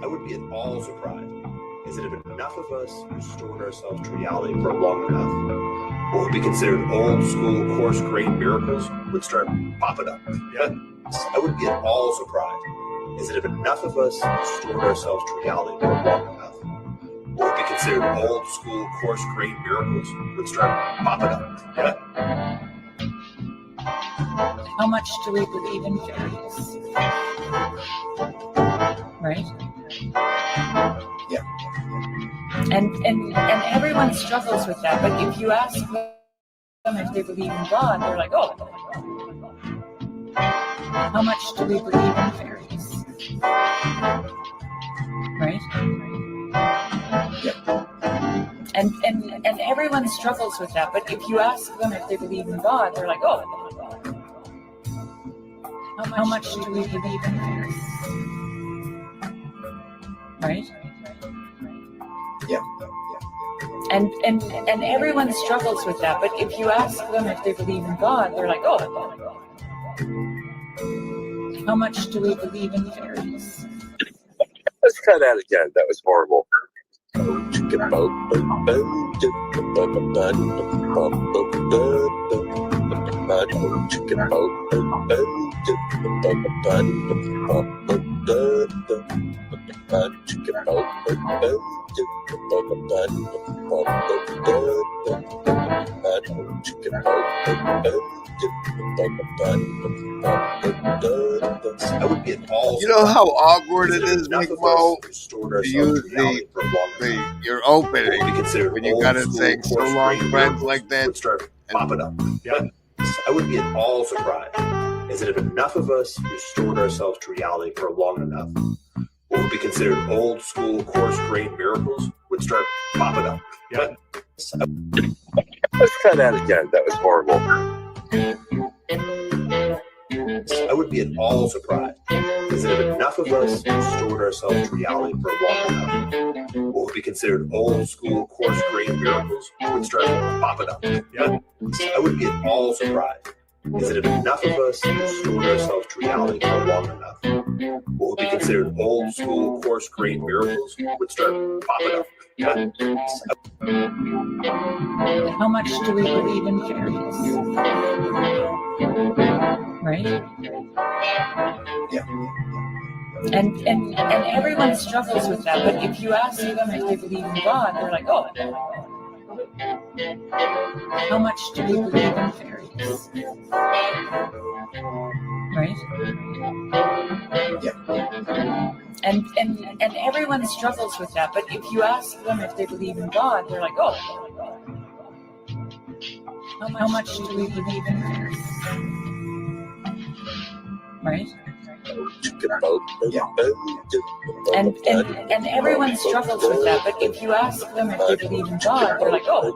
I would be at all surprised is that if enough of us restored ourselves to reality for long enough, what would be considered old school, coarse-grained miracles would start popping up. Yeah, I would be at all surprised is that if enough of us restored ourselves to reality for long enough, what would be considered old school, coarse-grained miracles would start popping up. Yeah. How much do we believe in fairies? Right? Yeah. And everyone struggles with that, but if you ask them if they believe in God, they're like, oh, how much do we believe in fairies? Right? Yeah. And everyone struggles with that, but if you ask them if they believe in God, they're like, oh, how much do we believe in fairies? Right? Yeah. And everyone struggles with that, but if you ask them if they believe in God, they're like, oh, how much do we believe in fairies? Let's try that again. That was horrible. I would be at all. You know how awkward it is, enough Nick of Mo, us restored to ourselves use to reality for long enough. your opening What would be considered when you old gotta school, say so long coarse-grained friends miracles like that. would start popping up. Yeah. I would be at all surprised is that if enough of us restored ourselves to reality for long enough, what would be considered old school, coarse-grained miracles would start popping up. Yeah. Let's try that again. That was horrible. I would be at all surprised is that if enough of us restored ourselves to reality for long enough, what would be considered old school, coarse-grained miracles would start popping up. Yeah. I would be at all surprised is that if enough of us restored ourselves to reality for long enough, what would be considered old school, coarse-grained miracles would start popping up. Yeah. How much do we believe in fairies? Right? Yeah. And everyone struggles with that, but if you ask them if they believe in God, they're like, oh, how much do we believe in fairies? Right? Yeah. And everyone struggles with that, but if you ask them if they believe in God, they're like, oh, how much do we believe in fairies? Right? Yeah. And everyone struggles with that, but if you ask them if they believe in God, they're like, oh,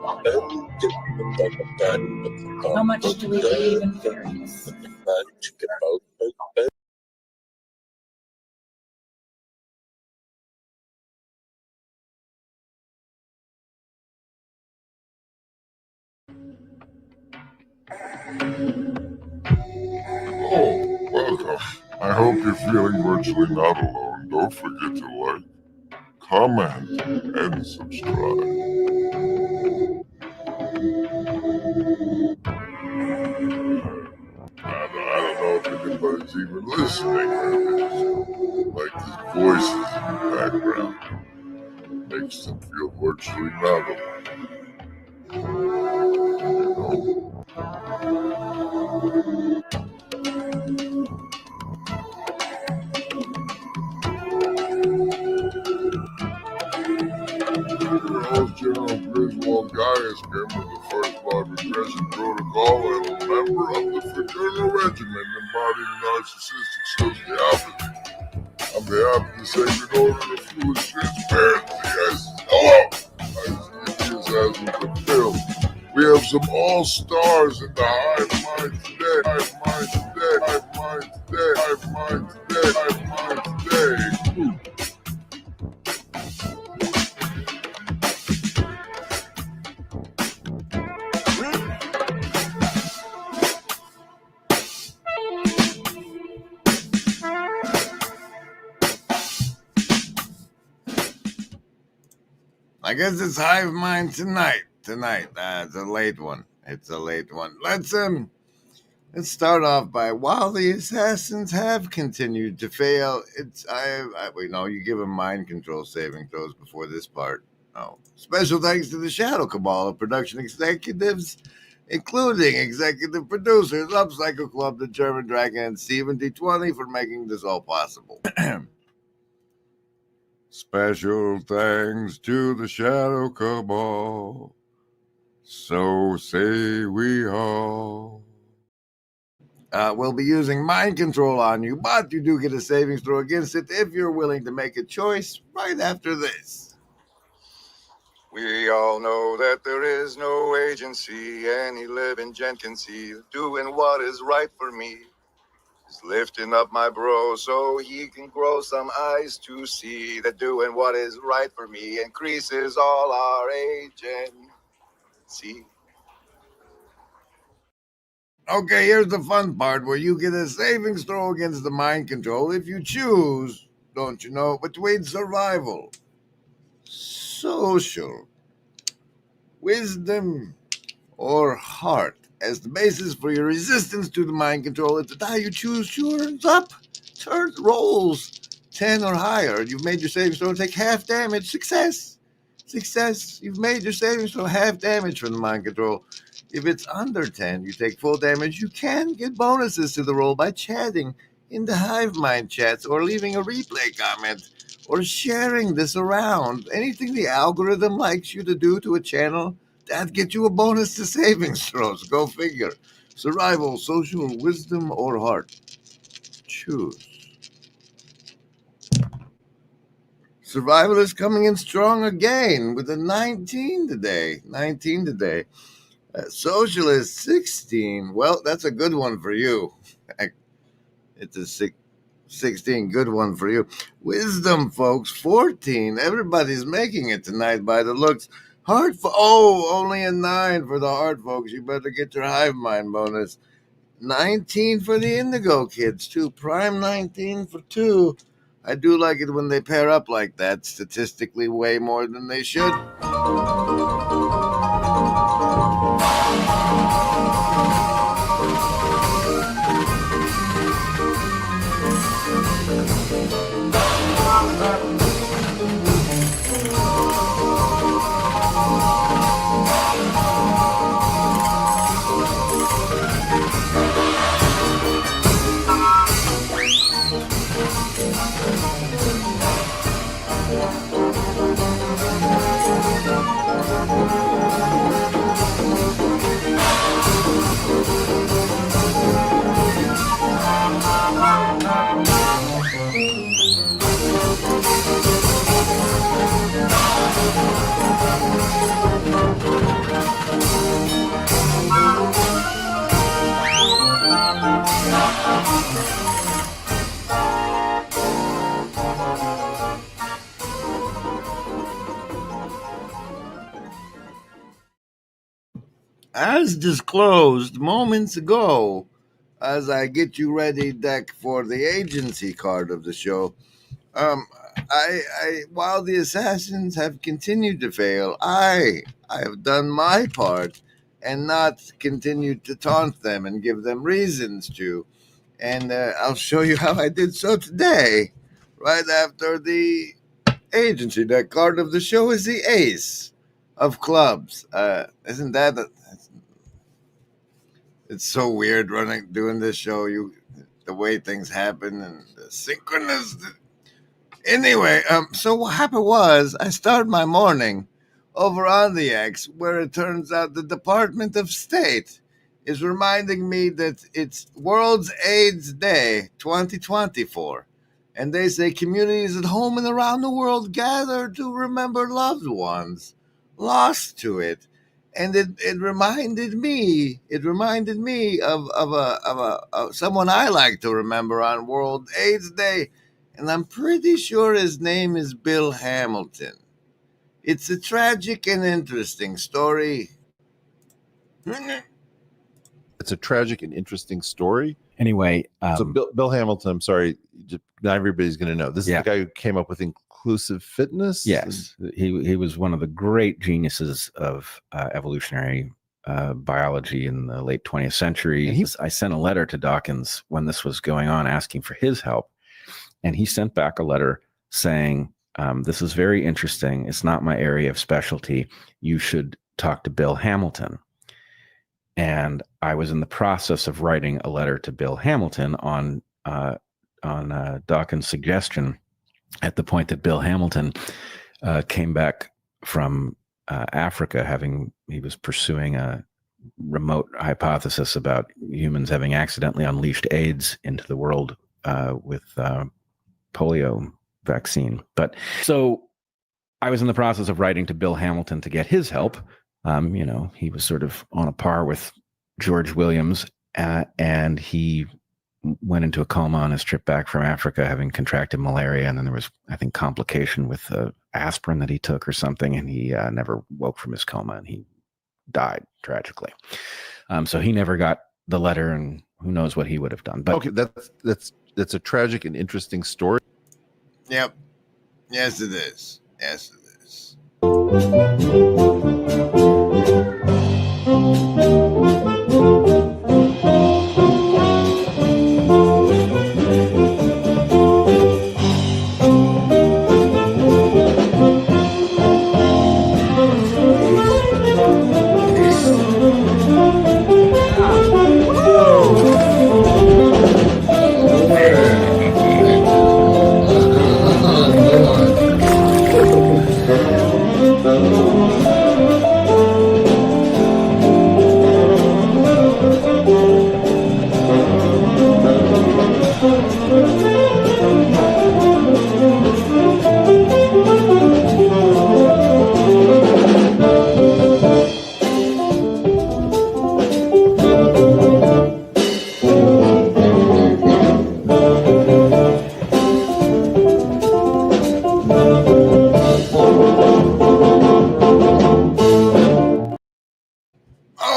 how much do we believe in fairies? Oh, welcome. I hope you're feeling virtually not alone. Don't forget to like, comment, and subscribe. I don't know if anybody's even listening. Like these voices in the background makes them feel virtually not alone. Your host, General Griswold Gaius, member of the First Blood Regression Protocol and a member of the Fraternal Regiment embodying narcissistic sociopathy. On behalf of the Sacred Order of Fluid Transparency, I say hello! I see this as with the film. We have some all-stars in the hive mind today. Hive mind today. Hive mind today. Hive mind today. Hive mind today. I guess it's Hive Mind tonight. It's a late one. Let's start off by while the assassins have continued to fail. We know you give them mind control saving throws before this part. Oh, special thanks to the Shadow Cabal of production executives, including executive producers of Psycho Club, the German Dragon, and Steven D20 for making this all possible. Special thanks to the Shadow Cabal. So say we all. We'll be using mind control on you, but you do get a savings throw against it if you're willing to make a choice right after this. We all know that there is no agency any living gent can see doing what is right for me. Is lifting up my bro so he can grow some eyes to see that doing what is right for me increases all our agency. Okay, here's the fun part where you get a savings throw against the mind control if you choose, don't you know, between survival, social, wisdom, or heart as the basis for your resistance to the mind control. If the die you choose rolls 10 or higher, you've made your savings throw take half damage. Success. You've made your savings throw half damage from the mind control. If it's under 10, you take full damage. You can get bonuses to the roll by chatting in the Hive Mind chats or leaving a replay comment or sharing this around. Anything the algorithm likes you to do to a channel, that gets you a bonus to savings throws. Go figure. Survival, social, wisdom, or heart. Choose. Survival is coming in strong again with a 19 today. Socialist 16. Well, that's a good one for you. It's a 16. Good one for you. Wisdom, folks, 14. Everybody's making it tonight by the looks. Heart, only a 9 for the heart, folks. You better get your Hive Mind bonus. 19 for the Indigo kids, too. Prime 19 for 2. I do like it when they pair up like that, statistically way more than they should. As disclosed moments ago, as I get you ready, deck, for the agency card of the show, while the assassins have continued to fail, I have done my part and not continued to taunt them and give them reasons to. And I'll show you how I did so today, right after the agency deck card of the show is the Ace of Clubs. Isn't that it's so weird doing this show, the way things happen and the synchronous. Anyway, so what happened was I started my morning over on the X, where it turns out the Department of State is reminding me that it's World's AIDS Day 2024. And they say communities at home and around the world gather to remember loved ones lost to it. And it reminded me of someone I like to remember on World AIDS Day, and I'm pretty sure his name is Bill Hamilton. It's a tragic and interesting story. It's a tragic and interesting story. Anyway, So Bill Hamilton, I'm sorry, not everybody's going to know. This is the guy who came up with inclusive fitness? Yes, he was one of the great geniuses of evolutionary biology in the late 20th century. I sent a letter to Dawkins when this was going on, asking for his help, and he sent back a letter saying, this is very interesting. It's not my area of specialty. You should talk to Bill Hamilton. And I was in the process of writing a letter to Bill Hamilton on Dawkins' suggestion, at the point that Bill Hamilton came back from Africa, he was pursuing a remote hypothesis about humans having accidentally unleashed AIDS into the world with polio vaccine. But so I was in the process of writing to Bill Hamilton to get his help. He was sort of on a par with George Williams, and he went into a coma on his trip back from Africa, having contracted malaria. And then there was, I think, complication with aspirin that he took or something. And he never woke from his coma, and he died tragically. So he never got the letter, and who knows what he would have done. But okay, that's a tragic and interesting story. Yep. Yes, it is. Yes, it is.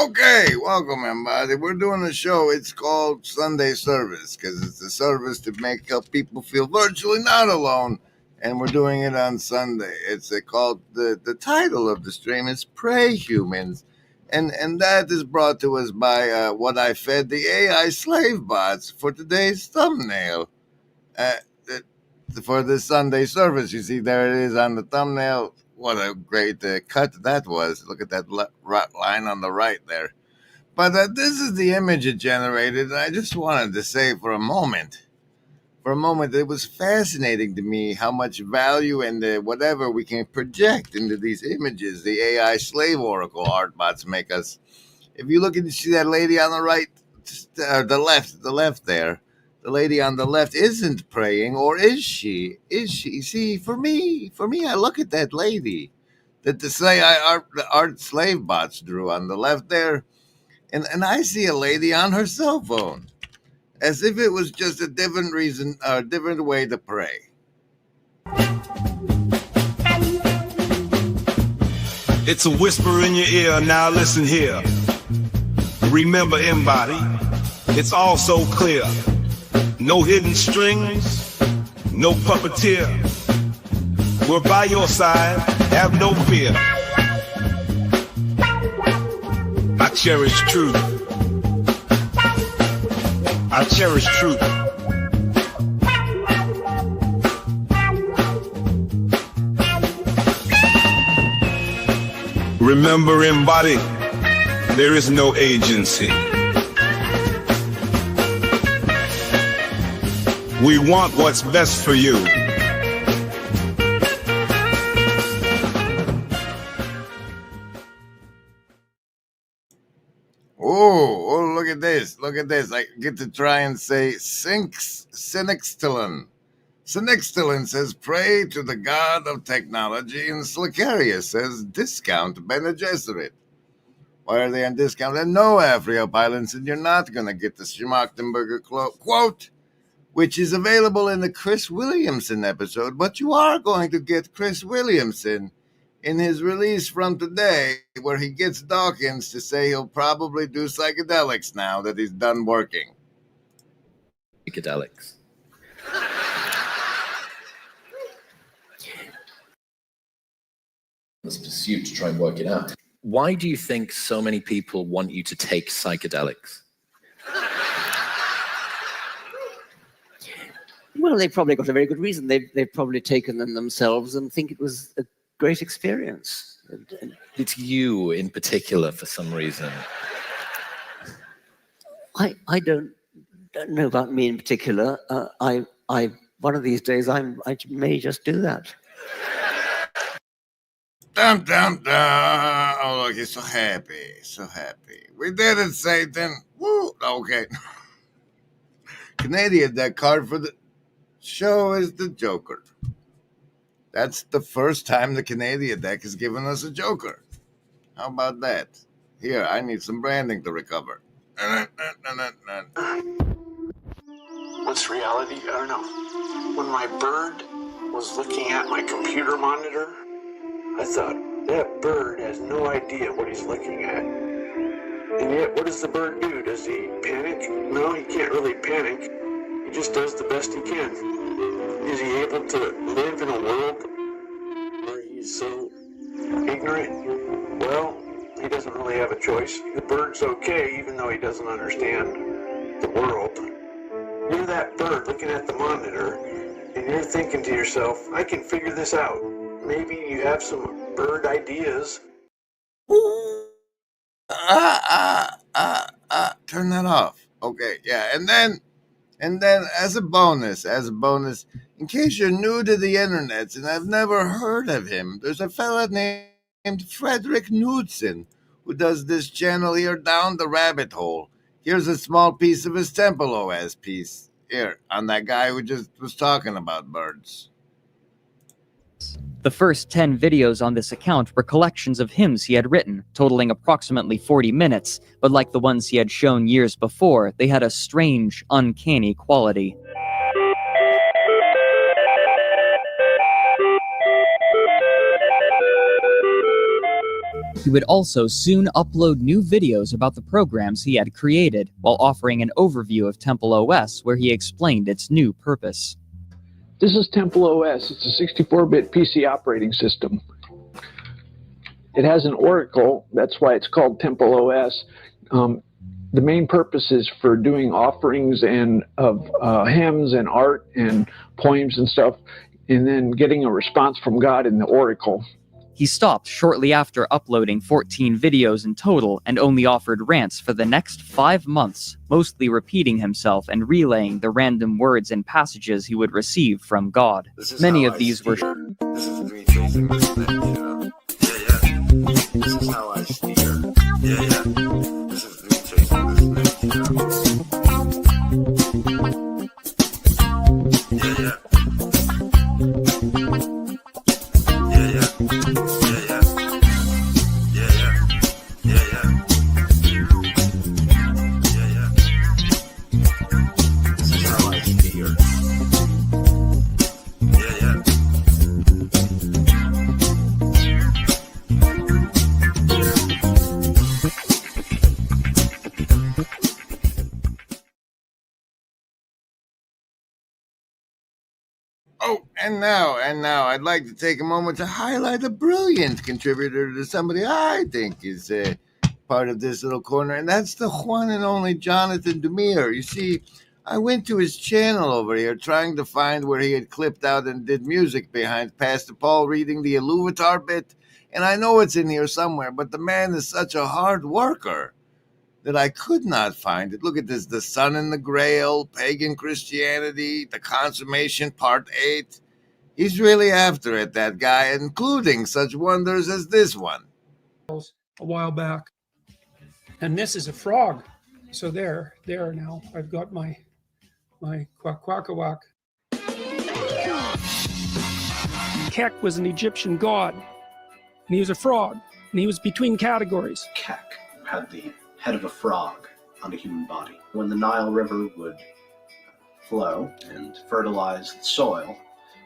Okay, welcome everybody. We're doing a show. It's called Sunday Service because it's a service to help people feel virtually not alone, and we're doing it on Sunday. It's called the title of the stream is "Pray Humans," and that is brought to us by what I fed the AI slave bots for today's thumbnail. For this Sunday service, you see there it is on the thumbnail. What a great cut that was. Look at that line on the right there. But this is the image it generated, and I just wanted to say for a moment, it was fascinating to me how much value and whatever we can project into these images the AI slave oracle art bots make us. If you look and you see that lady on the right, the left there, the lady on the left isn't praying, or is she? See, for me, I look at that lady that the art slave bots drew on the left there, and I see a lady on her cell phone, as if it was just a different reason, a different way to pray. It's a whisper in your ear, now listen here. Remember, embody, it's all so clear. No hidden strings, no puppeteer. We're by your side, have no fear. I cherish truth. I cherish truth. Remember, embody, there is no agency. We want what's best for you. Oh, look at this. Look at this. I get to try and say Synextilin. Synextilin says, pray to the god of technology, and Slicarius says, discount Bene Gesserit. Why are they on discount? And no, Afria Pilots, and you're not going to get the Schmachtenberger quote, which is available in the Chris Williamson episode, but you are going to get Chris Williamson in his release from today, where he gets Dawkins to say he'll probably do psychedelics now that he's done working. Psychedelics. relentless pursuit to try and work it out. Why do you think so many people want you to take psychedelics? Well, they've probably got a very good reason. They've probably taken them themselves and think it was a great experience. It's you in particular for some reason. I don't know about me in particular. One of these days I may just do that. Dum, dum, dum. Oh, look, he's so happy. So happy. We did it, Satan. Woo. Okay. Canadian, that card for the show is the Joker. That's the first time the Canadian deck has given us a Joker. How about that? Here, I need some branding to recover. What's reality? I don't know. When my bird was looking at my computer monitor, I thought, that bird has no idea what he's looking at. And yet, what does the bird do? Does he panic? No, he can't really panic. He just does the best he can. Is he able to live in a world where he's so ignorant? Well, he doesn't really have a choice. The bird's okay, even though he doesn't understand the world. You're that bird looking at the monitor, and you're thinking to yourself, I can figure this out. Maybe you have some bird ideas. Turn that off. Okay, yeah. And then as a bonus, in case you're new to the internet and I've never heard of him, there's a fella named Frederick Knudsen who does this channel here, Down the Rabbit Hole. Here's a small piece of his Temple OS piece here on that guy who just was talking about birds. The first 10 videos on this account were collections of hymns he had written, totaling approximately 40 minutes, but like the ones he had shown years before, they had a strange, uncanny quality. He would also soon upload new videos about the programs he had created, while offering an overview of Temple OS where he explained its new purpose. This is Temple OS. It's a 64-bit PC operating system. It has an oracle. That's why it's called Temple OS. The main purpose is for doing offerings and of hymns and art and poems and stuff, and then getting a response from God in the oracle. He stopped shortly after uploading 14 videos in total and only offered rants for the next 5 months, mostly repeating himself and relaying the random words and passages he would receive from God. Many of these were... This is me chasing this thing, you know? Yeah. This is how I steer. Yeah. This is me chasing this thing, you know? Yeah. Oh, and now, I'd like to take a moment to highlight a brilliant contributor to somebody I think is part of this little corner, and that's the one and only Jonathan Demir. You see, I went to his channel over here trying to find where he had clipped out and did music behind Pastor Paul reading the Iluvatar bit, and I know it's in here somewhere, but the man is such a hard worker that I could not find it. Look at this, The Sun and the Grail, Pagan Christianity, The Consummation, Part 8. He's really after it, that guy, including such wonders as this one. A while back. And this is a frog. So there now. I've got my quack-quack-a-whack. Kek was an Egyptian god. And he was a frog. And he was between categories. Kek had the head of a frog on a human body. When the Nile River would flow and fertilize the soil,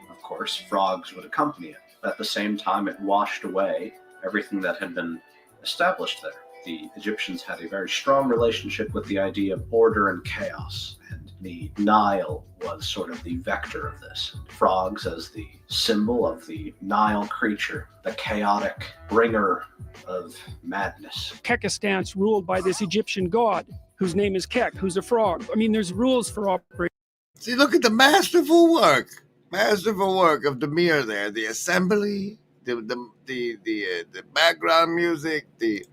of course, frogs would accompany it. At the same time, it washed away everything that had been established there. the Egyptians had a very strong relationship with the idea of order and chaos, and the Nile was sort of the vector of this. Frogs as the symbol of the Nile creature, the chaotic bringer of madness. Kekistan's ruled by this Egyptian god, whose name is Kek, who's a frog. I mean, there's rules for operating. See, look at the masterful work of Demir there. The assembly, the background music, the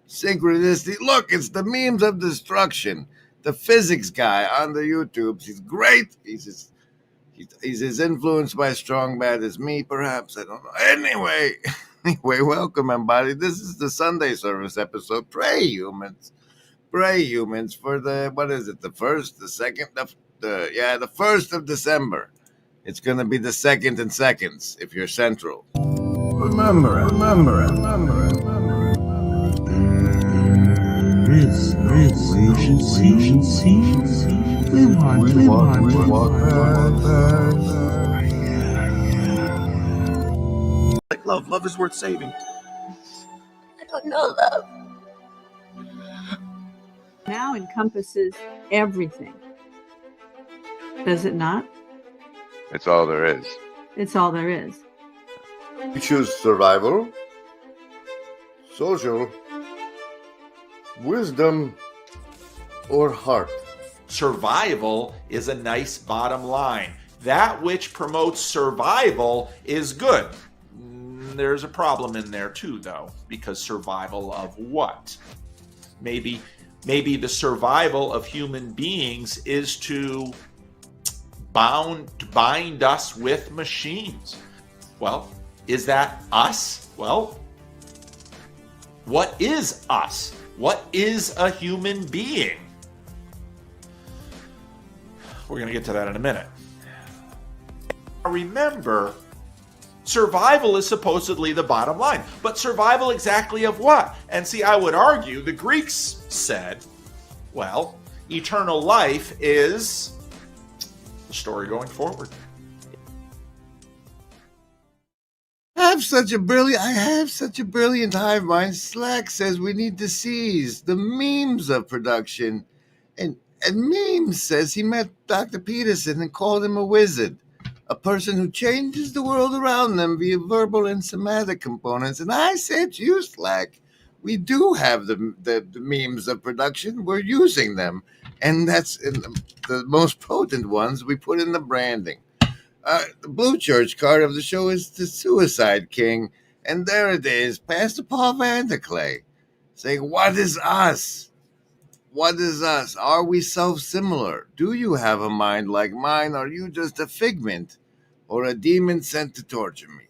synchronicity. Look, it's the memes of destruction. The physics guy on the YouTubes. He's great. He's as influenced by Strong Bad as me, perhaps. I don't know. Anyway, welcome, everybody. This is the Sunday service episode. Pray, humans for the, what is it, the 1st, the 2nd, the 1st of December. It's going to be the 2nd and seconds if you're central. Remember it. This agency. We want. Like love is worth saving. I don't know love. Now encompasses everything. Does it not? It's all there is. It's all there is. You choose survival, social, wisdom, or heart. Survival is a nice bottom line. That which promotes survival is good. There's a problem in there too, though, because survival of what? Maybe the survival of human beings is to bind us with machines. Well, is that us? Well, what is us? What is a human being? We're going to get to that in a minute. Remember, survival is supposedly the bottom line, but survival exactly of what? And see, I would argue the Greeks said, well, eternal life is the story going forward. I have such a brilliant hive mind. Slack says we need to seize the memes of production. And Memes says he met Dr. Peterson and called him a wizard, a person who changes the world around them via verbal and somatic components. And I said to you, Slack, we do have the memes of production. We're using them. And that's in the most potent ones we put in the branding. The Blue Church card of the show is the Suicide King. And there it is, Pastor Paul Vanderclay, saying, what is us? What is us? Are we self-similar? Do you have a mind like mine? Are you just a figment or a demon sent to torture me?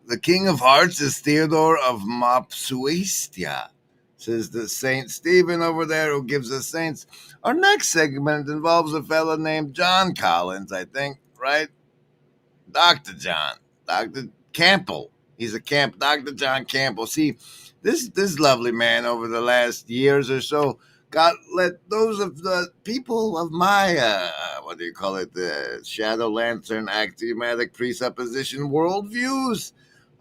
The King of Hearts is Theodore of Mopsuestia, says the Saint Stephen over there who gives us saints. Our next segment involves a fella named John Collins, I think, right? Dr. John, Dr. Campbell. He's a Dr. John Campbell. See, this lovely man over the last years or so let those of the people of my, the Shadow Lantern axiomatic presupposition worldviews,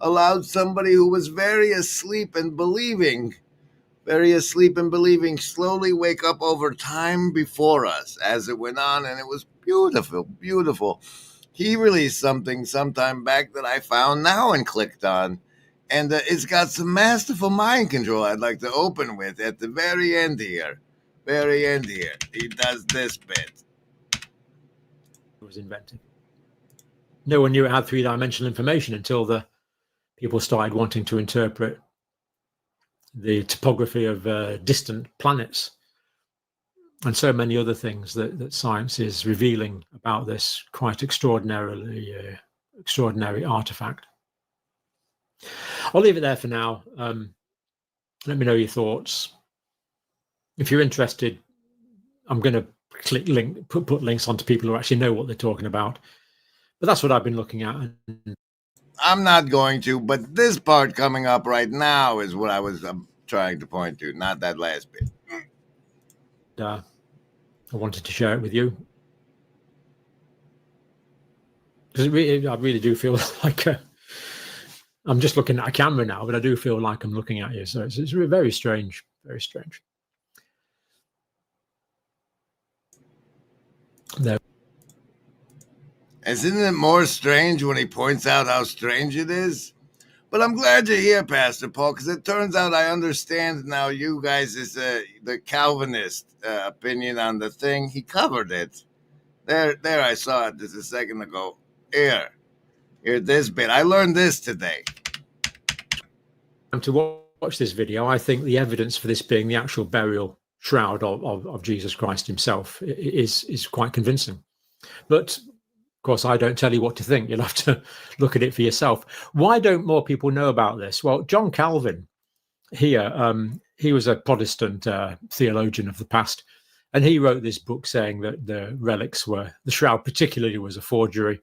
allowed somebody who was very asleep and believing, slowly wake up over time before us as it went on, and it was beautiful, beautiful. He released something sometime back that I found now and clicked on, And it's got some masterful mind control I'd like to open with at the very end here. Very end here. He does this bit. It was invented. No one knew it had three-dimensional information until the people started wanting to interpret the topography of distant planets and so many other things that science is revealing about this quite extraordinary artifact. I'll leave it there for now. Let me know your thoughts. If you're interested, I'm going to put links onto people who actually know what they're talking about. But that's what I've been looking at. I'm not going to, but this part coming up right now is what I was trying to point to, not that last bit. I wanted to share it with you. Because I really do feel like I'm just looking at a camera now, but I do feel like I'm looking at you. So it's very strange, very strange. There. Isn't it more strange when he points out how strange it is? But I'm glad you're here, Pastor Paul, because it turns out I understand now you guys is the Calvinist opinion on the thing. He covered it. There, I saw it just a second ago. Here, this bit. I learned this today. And to watch this video, I think the evidence for this being the actual burial shroud of Jesus Christ himself is quite convincing. But of course, I don't tell you what to think. You'll have to look at it for yourself. Why don't more people know about this? Well, John Calvin here, he was a Protestant theologian of the past, and he wrote this book saying that the relics were, the shroud particularly, was a forgery,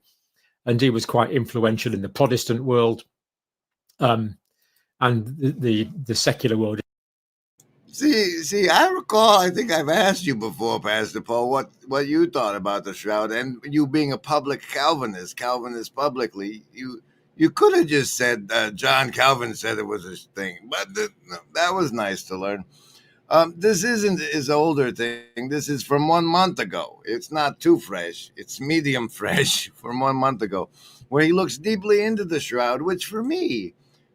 and he was quite influential in the Protestant world and the secular world. See, I recall, I think I've asked you before, Pastor Paul, what you thought about the shroud, and you being a public Calvinist publicly, you could have just said John Calvin said it was a thing, but that was nice to learn. This isn't his older thing. This is from 1 month ago. It's not too fresh. It's medium fresh from 1 month ago, where he looks deeply into the shroud, which for me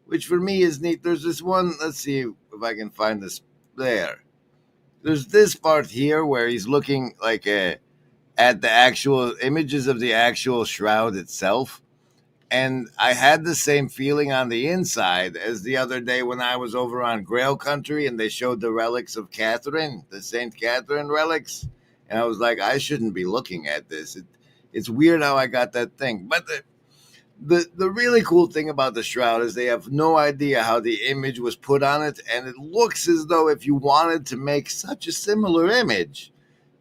is neat. There's this one, let's see if I can find this. There's this part here where he's looking like at the actual images of the actual shroud itself. And I had the same feeling on the inside as the other day when I was over on Grail Country and they showed the relics of Catherine, the St. Catherine relics. And I was like, I shouldn't be looking at this. It's weird how I got that thing. But the really cool thing about the shroud is they have no idea how the image was put on it, and it looks as though if you wanted to make such a similar image,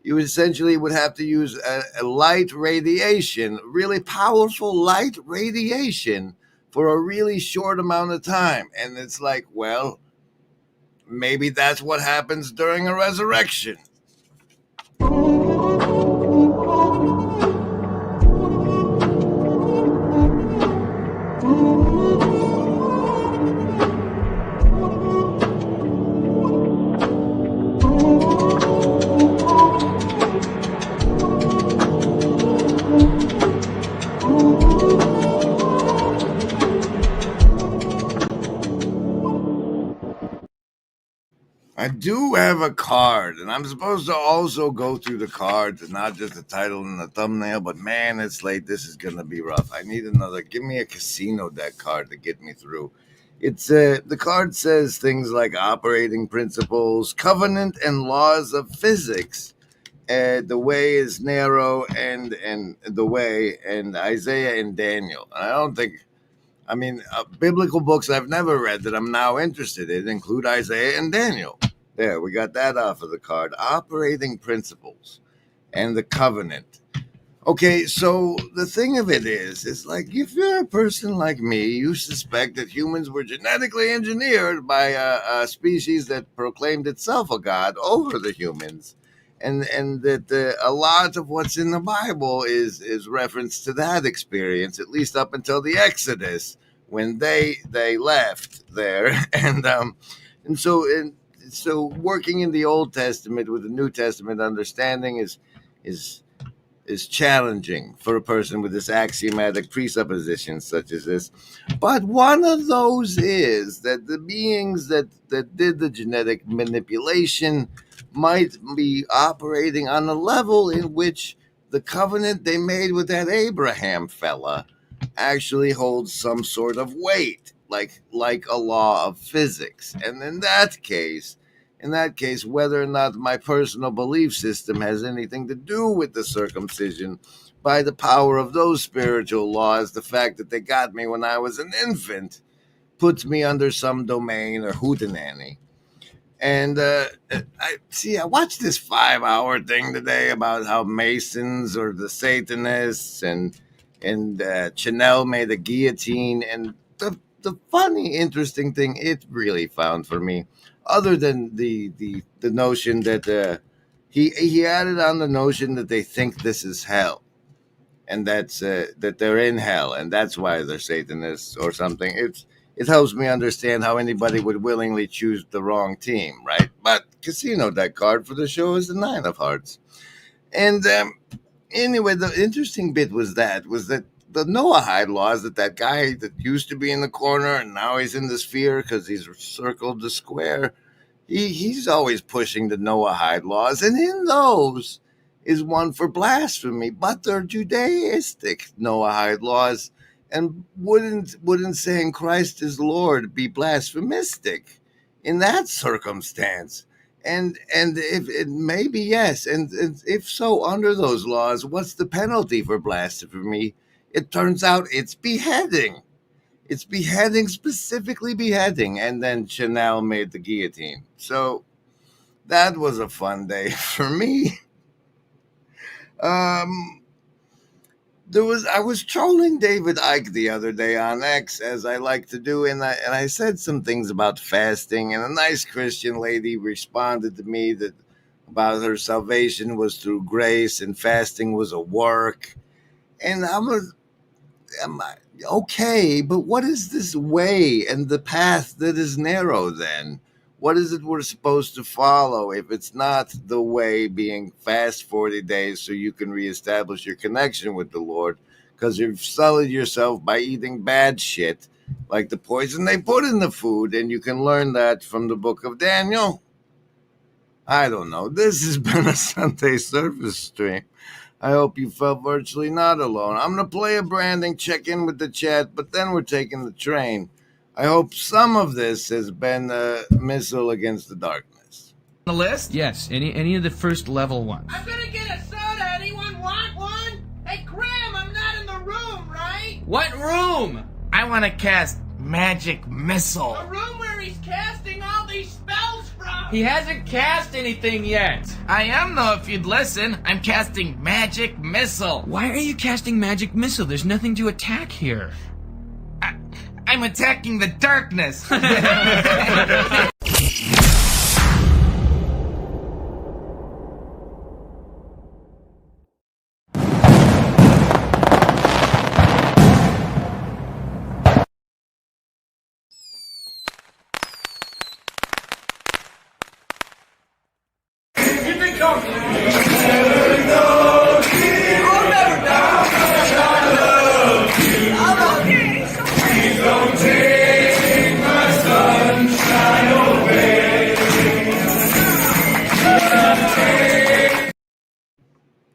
you essentially would have to use a light radiation, really powerful light radiation for a really short amount of time. And it's like, well, maybe that's what happens during a resurrection. I do have a card, and I'm supposed to also go through the cards and not just the title and the thumbnail, but man, it's late. This is going to be rough. I need another. Give me a casino deck card to get me through. It's the card says things like operating principles, covenant and laws of physics. The way is narrow and the way, and Isaiah and Daniel. And I don't think... biblical books I've never read that I'm now interested in include Isaiah and Daniel. There, we got that off of the card. Operating principles and the covenant. Okay, so the thing of it is like if you're a person like me, you suspect that humans were genetically engineered by a species that proclaimed itself a god over the humans. And that a lot of what's in the Bible is reference to that experience, at least up until the Exodus, when they left there, and so working in the Old Testament with the New Testament understanding is is challenging for a person with this axiomatic presupposition such as this. But one of those is that the beings that did the genetic manipulation might be operating on a level in which the covenant they made with that Abraham fella actually holds some sort of weight, like a law of physics. And in that case, whether or not my personal belief system has anything to do with the circumcision, by the power of those spiritual laws, the fact that they got me when I was an infant puts me under some domain or hootenanny. And I watched this 5-hour thing today about how Masons are the Satanists, and Chanel made a guillotine. And the funny, interesting thing it really found for me, other than the notion that he added on the notion that they think this is hell, and that's that they're in hell, and that's why they're Satanists or something. It helps me understand how anybody would willingly choose the wrong team, right? But casino deck card for the show is the 9 of Hearts. And anyway, the interesting bit was that the Noahide laws, that guy that used to be in the corner and now he's in the sphere because he's circled the square, he's always pushing the Noahide laws, and in those is one for blasphemy, but they're Judaistic Noahide laws. And wouldn't saying Christ is Lord be blasphemistic in that circumstance? And if it maybe yes, and if so, under those laws, what's the penalty for blasphemy? It turns out it's beheading. It's beheading, specifically beheading. And then Chanel made the guillotine. So that was a fun day for me. I was trolling David Icke the other day on X, as I like to do, and I said some things about fasting, and a nice Christian lady responded to me that about her salvation was through grace and fasting was a work. And I'm okay, but what is this way and the path that is narrow then? What is it we're supposed to follow if it's not the way being fast 40 days so you can reestablish your connection with the Lord? Because you've sullied yourself by eating bad shit, like the poison they put in the food, and you can learn that from the book of Daniel. I don't know. This has been a Sunday Service stream. I hope you felt virtually not alone. I'm going to play a branding, check in with the chat, but then we're taking the train. I hope some of this has been a missile against the darkness. The list? Yes, any of the first level ones. I'm gonna get a soda. Anyone want one? Hey, Graham, I'm not in the room, right? What room? I want to cast Magic Missile. The room where he's casting all these spells from. He hasn't cast anything yet. I am, though, if you'd listen. I'm casting Magic Missile. Why are you casting Magic Missile? There's nothing to attack here. I'm attacking the darkness.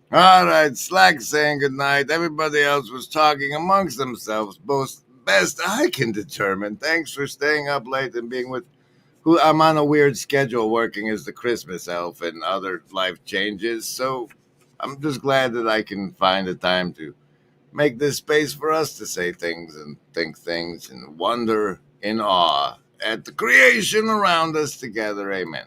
All right, Slack saying goodnight. Everybody else was talking amongst themselves, both best I can determine. Thanks for staying up late and being with who I'm on a weird schedule working as the Christmas elf and other life changes. So I'm just glad that I can find the time to make this space for us to say things and think things and wonder in awe at the creation around us together. Amen.